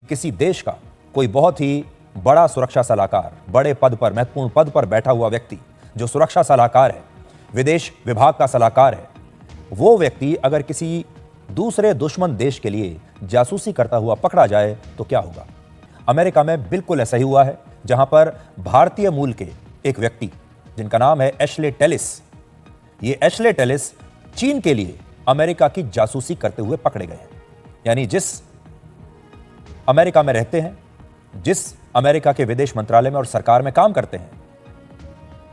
किसी देश का कोई बहुत ही बड़ा सुरक्षा सलाहकार, बड़े पद पर, महत्वपूर्ण पद पर बैठा हुआ व्यक्ति जो सुरक्षा सलाहकार है, विदेश विभाग का सलाहकार है, वो व्यक्ति अगर किसी दूसरे दुश्मन देश के लिए जासूसी करता हुआ पकड़ा जाए तो क्या होगा? अमेरिका में बिल्कुल ऐसा ही हुआ है, जहां पर भारतीय मूल के एक व्यक्ति जिनका नाम है एशले टेलिस, ये एशले टेलिस चीन के लिए अमेरिका की जासूसी करते हुए पकड़े गए हैं। यानी जिस अमेरिका में रहते हैं, जिस अमेरिका के विदेश मंत्रालय में और सरकार में काम करते हैं,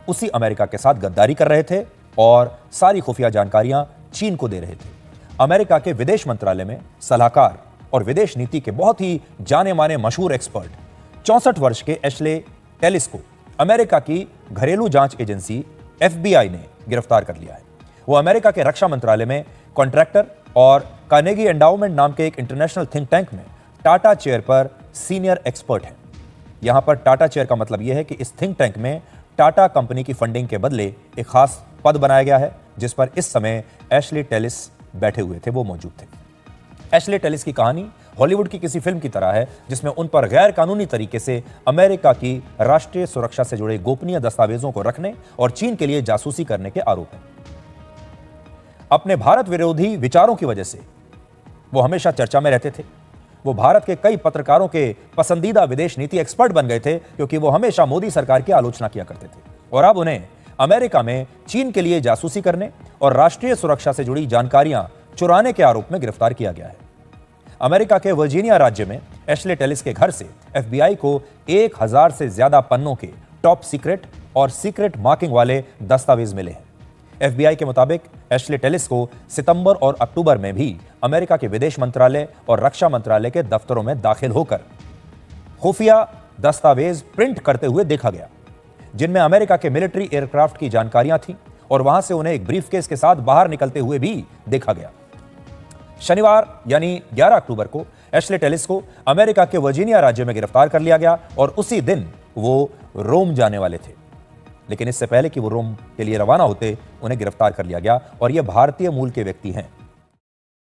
उसी अमेरिका के साथ गद्दारी कर रहे थे और सारी खुफिया जानकारियां चीन को दे रहे थे। अमेरिका के विदेश मंत्रालय में सलाहकार और विदेश नीति के बहुत ही जाने माने मशहूर एक्सपर्ट 64 वर्ष के एशले टेलिस को अमेरिका की घरेलू जांच एजेंसी FBI ने गिरफ्तार कर लिया है। वो अमेरिका के रक्षा मंत्रालय में कॉन्ट्रैक्टर और कार्नेगी एंडाउमेंट नाम के एक इंटरनेशनल थिंक टैंक में टाटा चेयर पर सीनियर एक्सपर्ट हैं। यहां पर टाटा चेयर का मतलब यह है कि इस थिंक टैंक में टाटा कंपनी की फंडिंग के बदले एक खास पद बनाया गया है, जिस पर इस समय एशले टेलिस बैठे हुए थे, वो मौजूद थे। एशले टेलिस की कहानी हॉलीवुड की किसी फिल्म की तरह है, जिसमें उन पर गैर कानूनी तरीके से अमेरिका की राष्ट्रीय सुरक्षा से जुड़े गोपनीय दस्तावेजों को रखने और चीन के लिए जासूसी करने के आरोप हैं। अपने भारत विरोधी विचारों की वजह से वो हमेशा चर्चा में रहते थे। वो भारत के कई पत्रकारों के पसंदीदा विदेश नीति एक्सपर्ट बन गए थे, क्योंकि वो हमेशा मोदी सरकार की आलोचना किया करते थे। और अब उन्हें अमेरिका में चीन के लिए जासूसी करने और राष्ट्रीय सुरक्षा से जुड़ी जानकारियां चुराने के आरोप में गिरफ्तार किया गया है। अमेरिका के वर्जीनिया राज्य में एशले टेलिस के घर से FBI को 1000 से ज्यादा पन्नों के टॉप सीक्रेट और सीक्रेट मार्किंग वाले दस्तावेज मिले हैं। FBI के मुताबिक एशले टेलिस को सितंबर और अक्टूबर में भी अमेरिका के विदेश मंत्रालय और रक्षा मंत्रालय के दफ्तरों में दाखिल होकर खुफिया दस्तावेज प्रिंट करते हुए देखा गया, जिनमें अमेरिका के मिलिट्री एयरक्राफ्ट की जानकारियां थीं, और वहां से उन्हें एक ब्रीफकेस के साथ बाहर निकलते हुए भी देखा गया। शनिवार यानी 11 अक्टूबर को एशले टेलिस को अमेरिका के वर्जीनिया राज्य में गिरफ्तार कर लिया गया और उसी दिन वो रोम जाने वाले थे। लेकिन इससे पहले कि वो रोम के लिए रवाना होते, उन्हें गिरफ्तार कर लिया गया और ये भारतीय मूल के व्यक्ति हैं।